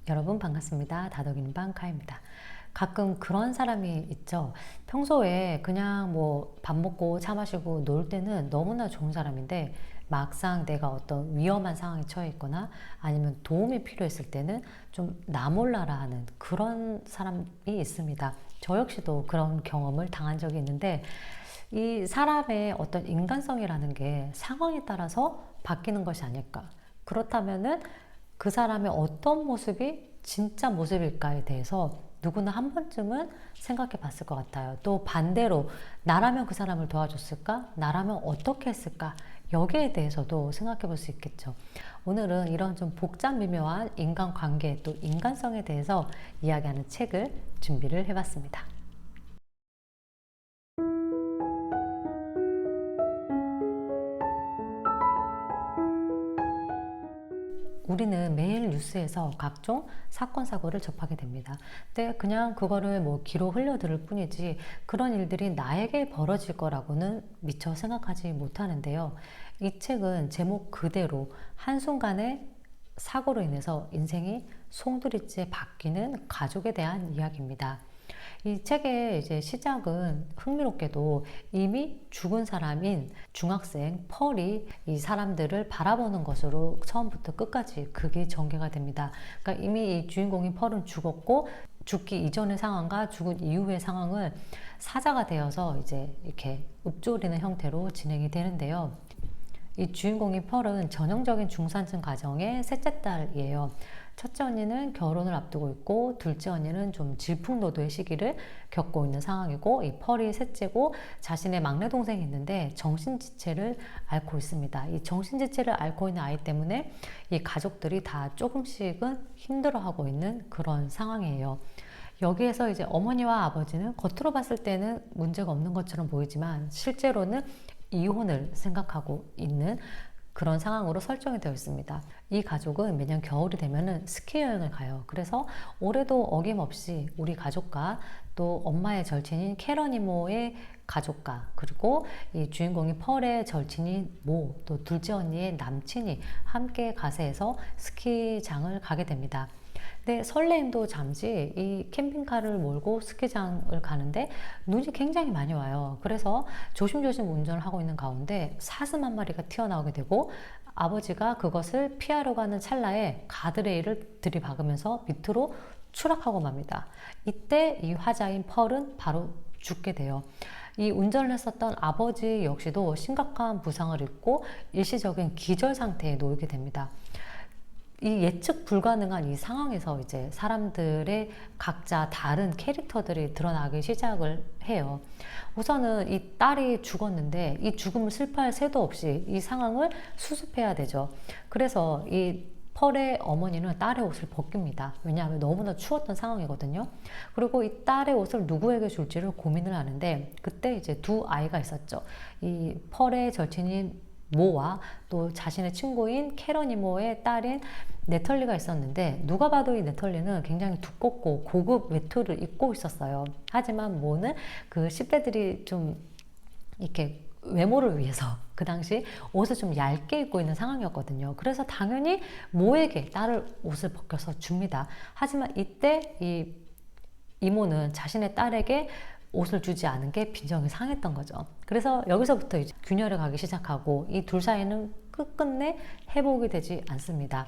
여러분 반갑습니다. 다독이는 방카입니다. 가끔 그런 사람이 있죠. 평소에 그냥 뭐 밥 먹고 차 마시고 놀 때는 너무나 좋은 사람인데 막상 내가 어떤 위험한 상황에 처해 있거나 아니면 도움이 필요했을 때는 좀 나 몰라라 하는 그런 사람이 있습니다. 저 역시도 그런 경험을 당한 적이 있는데 이 사람의 어떤 인간성이라는 게 상황에 따라서 바뀌는 것이 아닐까. 그렇다면은 그 사람의 어떤 모습이 진짜 모습일까에 대해서 누구나 한 번쯤은 생각해 봤을 것 같아요. 또 반대로 나라면 그 사람을 도와줬을까? 나라면 어떻게 했을까? 여기에 대해서도 생각해 볼 수 있겠죠. 오늘은 이런 좀 복잡 미묘한 인간관계 또 인간성에 대해서 이야기하는 책을 준비를 해봤습니다. 우리는 매일 뉴스에서 각종 사건, 사고를 접하게 됩니다. 근데 그냥 그거를 뭐 귀로 흘려들을 뿐이지 그런 일들이 나에게 벌어질 거라고는 미처 생각하지 못하는데요. 이 책은 제목 그대로 한순간의 사고로 인해서 인생이 송두리째 바뀌는 가족에 대한 이야기입니다. 이 책의 이제 시작은 흥미롭게도 이미 죽은 사람인 중학생 펄이 이 사람들을 바라보는 것으로 처음부터 끝까지 그게 전개가 됩니다. 그러니까 이미 이 주인공인 펄은 죽었고 죽기 이전의 상황과 죽은 이후의 상황을 사자가 되어서 이제 이렇게 읊조리는 형태로 진행이 되는데요. 이 주인공인 펄은 전형적인 중산층 가정의 셋째 딸이에요. 첫째 언니는 결혼을 앞두고 있고 둘째 언니는 좀 질풍노도의 시기를 겪고 있는 상황이고 이 펄이 셋째고 자신의 막내 동생이 있는데 정신지체를 앓고 있습니다. 이 정신지체를 앓고 있는 아이 때문에 이 가족들이 다 조금씩은 힘들어하고 있는 그런 상황이에요. 여기에서 이제 어머니와 아버지는 겉으로 봤을 때는 문제가 없는 것처럼 보이지만 실제로는 이혼을 생각하고 있는 그런 상황으로 설정이 되어 있습니다. 이 가족은 매년 겨울이 되면은 스키 여행을 가요. 그래서 올해도 어김없이 우리 가족과 또 엄마의 절친인 캐런 이모의 가족과 그리고 이 주인공인 펄의 절친인 모, 또 둘째 언니의 남친이 함께 가세해서 스키장을 가게 됩니다. 근데 설레임도 잠시 이 캠핑카를 몰고 스키장을 가는데 눈이 굉장히 많이 와요. 그래서 조심조심 운전을 하고 있는 가운데 사슴 한 마리가 튀어나오게 되고 아버지가 그것을 피하려고 하는 찰나에 가드레일을 들이박으면서 밑으로 추락하고 맙니다. 이때 이 화자인 펄은 바로 죽게 돼요. 이 운전을 했었던 아버지 역시도 심각한 부상을 입고 일시적인 기절 상태에 놓이게 됩니다. 이 예측 불가능한 이 상황에서 이제 사람들의 각자 다른 캐릭터들이 드러나기 시작을 해요. 우선은 이 딸이 죽었는데 이 죽음을 슬퍼할 새도 없이 이 상황을 수습해야 되죠. 그래서 이 펄의 어머니는 딸의 옷을 벗깁니다. 왜냐하면 너무나 추웠던 상황이거든요. 그리고 이 딸의 옷을 누구에게 줄지를 고민을 하는데 그때 이제 두 아이가 있었죠. 이 펄의 절친인 모와 또 자신의 친구인 캐런 이모의 딸인 네털리가 있었는데 누가 봐도 이 네털리는 굉장히 두껍고 고급 외투를 입고 있었어요. 하지만 모는 그 10대들이 좀 이렇게 외모를 위해서 그 당시 옷을 좀 얇게 입고 있는 상황이었거든요. 그래서 당연히 모에게 딸을 옷을 벗겨서 줍니다. 하지만 이때 이 이모는 자신의 딸에게 옷을 주지 않은 게 빈정이 상했던 거죠. 그래서 여기서부터 이제 균열을 가기 시작하고 이 둘 사이는 끝끝내 회복이 되지 않습니다.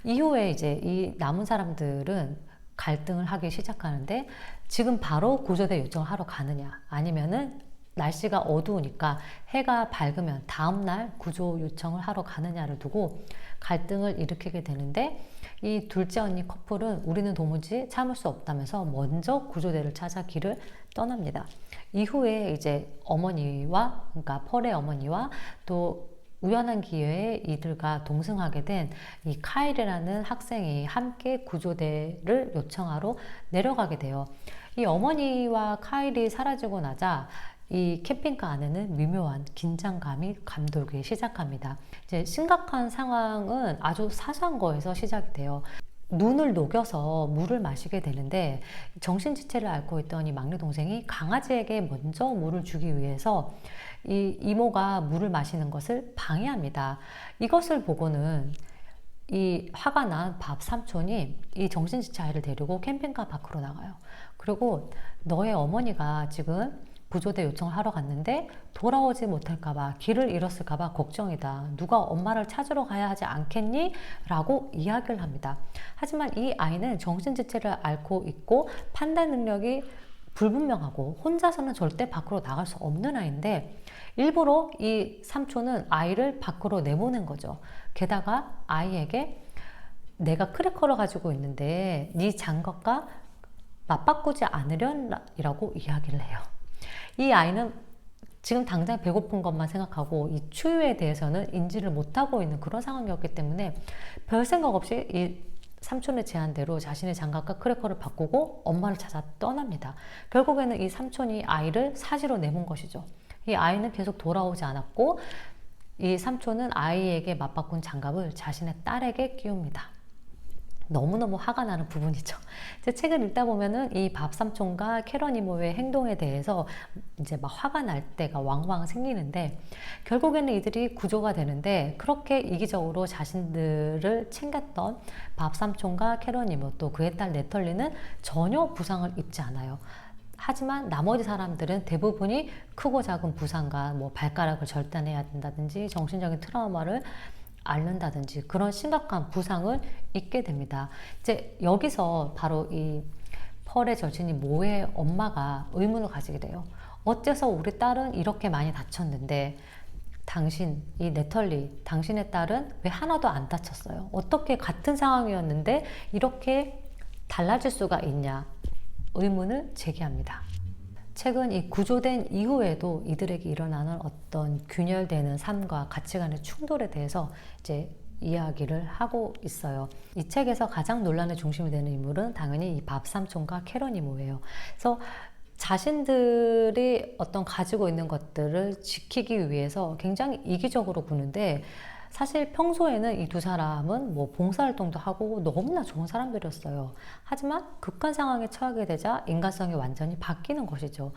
이후에 이제 이 남은 사람들은 갈등을 하기 시작하는데 지금 바로 구조대 요청을 하러 가느냐 아니면은 날씨가 어두우니까 해가 밝으면 다음날 구조 요청을 하러 가느냐를 두고 갈등을 일으키게 되는데 이 둘째 언니 커플은 우리는 도무지 참을 수 없다면서 먼저 구조대를 찾아 길을 떠납니다. 이후에 이제 어머니와 그러니까 펄의 어머니와 또 우연한 기회에 이들과 동승하게 된 이 카일이라는 학생이 함께 구조대를 요청하러 내려가게 돼요. 이 어머니와 카일이 사라지고 나자 이 캠핑카 안에는 미묘한 긴장감이 감돌기 시작합니다. 이제 심각한 상황은 아주 사소한 거에서 시작이 돼요. 눈을 녹여서 물을 마시게 되는데 정신지체를 앓고 있던 이 막내 동생이 강아지에게 먼저 물을 주기 위해서 이 이모가 물을 마시는 것을 방해합니다. 이것을 보고는 이 화가 난 밥 삼촌이 이 정신지체 아이를 데리고 캠핑카 밖으로 나가요. 그리고 너의 어머니가 지금 구조대 요청을 하러 갔는데 돌아오지 못할까봐, 길을 잃었을까봐 걱정이다. 누가 엄마를 찾으러 가야 하지 않겠니? 라고 이야기를 합니다. 하지만 이 아이는 정신지체를 앓고 있고 판단 능력이 불분명하고 혼자서는 절대 밖으로 나갈 수 없는 아이인데 일부러 이 삼촌은 아이를 밖으로 내보낸 거죠. 게다가 아이에게 내가 크래커를 가지고 있는데 네 장갑과 맞바꾸지 않으련이라고 이야기를 해요. 이 아이는 지금 당장 배고픈 것만 생각하고 이 추위에 대해서는 인지를 못하고 있는 그런 상황이었기 때문에 별 생각 없이 이 삼촌의 제안대로 자신의 장갑과 크래커를 바꾸고 엄마를 찾아 떠납니다. 결국에는 이 삼촌이 아이를 사지로 내몬 것이죠. 이 아이는 계속 돌아오지 않았고 이 삼촌은 아이에게 맞바꾼 장갑을 자신의 딸에게 끼웁니다. 너무너무 화가 나는 부분이죠. 제 책을 읽다 보면은 이 밥삼촌과 캐런 이모의 행동에 대해서 이제 막 화가 날 때가 왕왕 생기는데 결국에는 이들이 구조가 되는데 그렇게 이기적으로 자신들을 챙겼던 밥삼촌과 캐런 이모 또 그의 딸 네털리는 전혀 부상을 입지 않아요. 하지만 나머지 사람들은 대부분이 크고 작은 부상과 뭐 발가락을 절단해야 된다든지 정신적인 트라우마를 앓는다든지 그런 심각한 부상을 입게 됩니다. 이제 여기서 바로 이 펄의 절친이 모의 엄마가 의문을 가지게 돼요. 어째서 우리 딸은 이렇게 많이 다쳤는데 당신, 이 네털리, 당신의 딸은 왜 하나도 안 다쳤어요? 어떻게 같은 상황이었는데 이렇게 달라질 수가 있냐? 의문을 제기합니다. 책은 이 구조된 이후에도 이들에게 일어나는 어떤 균열되는 삶과 가치관의 충돌에 대해서 이제 이야기를 하고 있어요. 이 책에서 가장 논란의 중심이 되는 인물은 당연히 이 밥 삼촌과 캐런 이모예요. 그래서 자신들이 어떤 가지고 있는 것들을 지키기 위해서 굉장히 이기적으로 구는데 사실 평소에는 이 두 사람은 뭐 봉사활동도 하고 너무나 좋은 사람들이었어요. 하지만 극한 상황에 처하게 되자 인간성이 완전히 바뀌는 것이죠.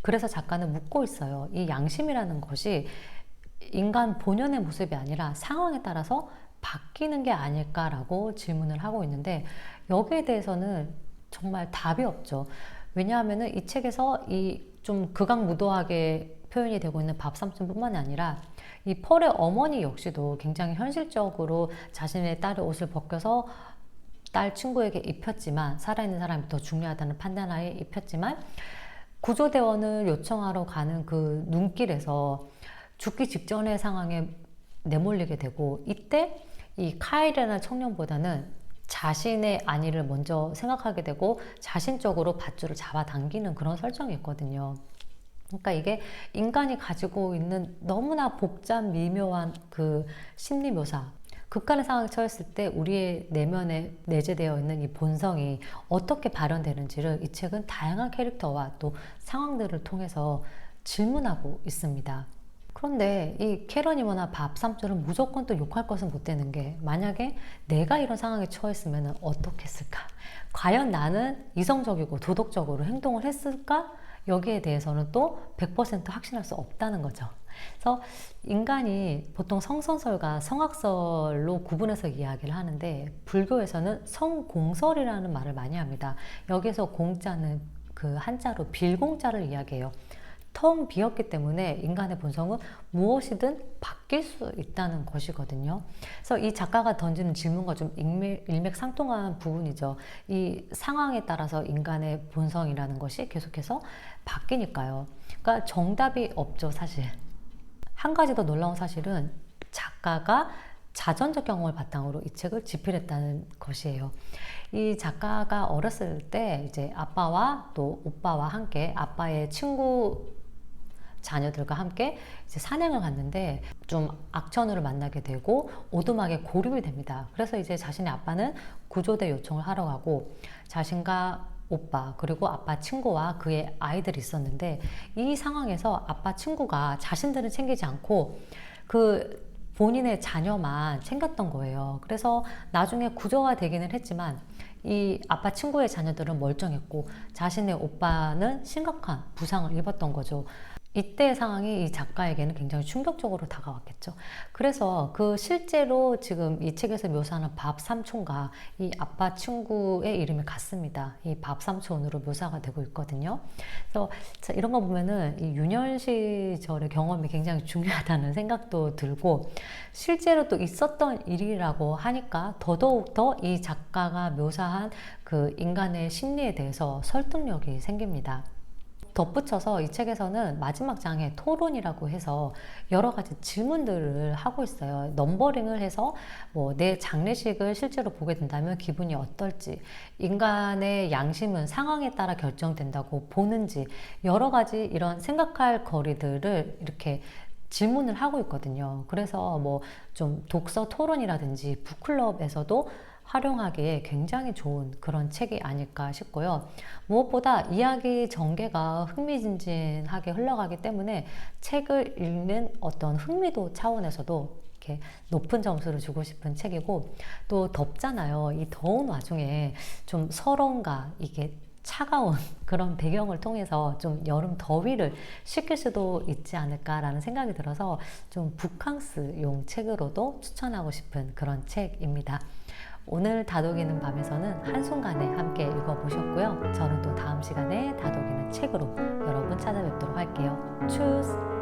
그래서 작가는 묻고 있어요. 이 양심이라는 것이 인간 본연의 모습이 아니라 상황에 따라서 바뀌는 게 아닐까라고 질문을 하고 있는데 여기에 대해서는 정말 답이 없죠. 왜냐하면 이 책에서 이 좀 극악무도하게 표현이 되고 있는 밥 삼촌뿐만이 아니라 이 펄의 어머니 역시도 굉장히 현실적으로 자신의 딸의 옷을 벗겨서 딸 친구에게 입혔지만 살아있는 사람이 더 중요하다는 판단하에 입혔지만 구조대원을 요청하러 가는 그 눈길에서 죽기 직전의 상황에 내몰리게 되고 이때 이 카일이라는 청년보다는 자신의 안위를 먼저 생각하게 되고 자신 쪽으로 밧줄을 잡아당기는 그런 설정이 있거든요. 그러니까 이게 인간이 가지고 있는 너무나 복잡 미묘한 그 심리 묘사, 극한의 상황에 처했을 때 우리의 내면에 내재되어 있는 이 본성이 어떻게 발현되는지를 이 책은 다양한 캐릭터와 또 상황들을 통해서 질문하고 있습니다. 그런데 이 캐런이모나 밥 삼촌은 무조건 또 욕할 것은 못 되는 게 만약에 내가 이런 상황에 처했으면 어떻게 했을까? 과연 나는 이성적이고 도덕적으로 행동을 했을까? 여기에 대해서는 또 100% 확신할 수 없다는 거죠. 그래서 인간이 보통 성선설과 성악설로 구분해서 이야기를 하는데 불교에서는 성공설이라는 말을 많이 합니다. 여기서 공자는 그 한자로 빌공자를 이야기해요. 텅 비었기 때문에 인간의 본성은 무엇이든 바뀔 수 있다는 것이거든요. 그래서 이 작가가 던지는 질문과 좀 일맥상통한 부분이죠. 이 상황에 따라서 인간의 본성이라는 것이 계속해서 바뀌니까요. 그러니까 정답이 없죠, 사실. 한 가지 더 놀라운 사실은 작가가 자전적 경험을 바탕으로 이 책을 집필했다는 것이에요. 이 작가가 어렸을 때 이제 아빠와 또 오빠와 함께 아빠의 친구 자녀들과 함께 이제 사냥을 갔는데 좀 악천후를 만나게 되고 오두막에 고립이 됩니다. 그래서 이제 자신의 아빠는 구조대 요청을 하러 가고 자신과 오빠 그리고 아빠 친구와 그의 아이들이 있었는데 이 상황에서 아빠 친구가 자신들은 챙기지 않고 그 본인의 자녀만 챙겼던 거예요. 그래서 나중에 구조가 되기는 했지만 이 아빠 친구의 자녀들은 멀쩡했고 자신의 오빠는 심각한 부상을 입었던 거죠. 이때 상황이 이 작가에게는 굉장히 충격적으로 다가왔겠죠. 그래서 그 실제로 지금 이 책에서 묘사하는 밥 삼촌과 이 아빠 친구의 이름이 같습니다. 이 밥 삼촌으로 묘사가 되고 있거든요. 그래서 이런 거 보면은 이 유년 시절의 경험이 굉장히 중요하다는 생각도 들고, 실제로 또 있었던 일이라고 하니까 더더욱 더 이 작가가 묘사한 그 인간의 심리에 대해서 설득력이 생깁니다. 덧붙여서 이 책에서는 마지막 장에 토론이라고 해서 여러 가지 질문들을 하고 있어요. 넘버링을 해서 뭐 내 장례식을 실제로 보게 된다면 기분이 어떨지, 인간의 양심은 상황에 따라 결정된다고 보는지, 여러 가지 이런 생각할 거리들을 이렇게 질문을 하고 있거든요. 그래서 뭐 좀 독서 토론이라든지 북클럽에서도 활용하기에 굉장히 좋은 그런 책이 아닐까 싶고요. 무엇보다 이야기 전개가 흥미진진하게 흘러가기 때문에 책을 읽는 어떤 흥미도 차원에서도 이렇게 높은 점수를 주고 싶은 책이고, 또 덥잖아요. 이 더운 와중에 좀 서론과 이게 차가운 그런 배경을 통해서 좀 여름 더위를 식힐 수도 있지 않을까라는 생각이 들어서 좀 북캉스용 책으로도 추천하고 싶은 그런 책입니다. 오늘 다독이는 밤에서는 한순간에 함께 읽어보셨고요. 저는 또 다음 시간에 다독이는 책으로 여러분 찾아뵙도록 할게요. 추스!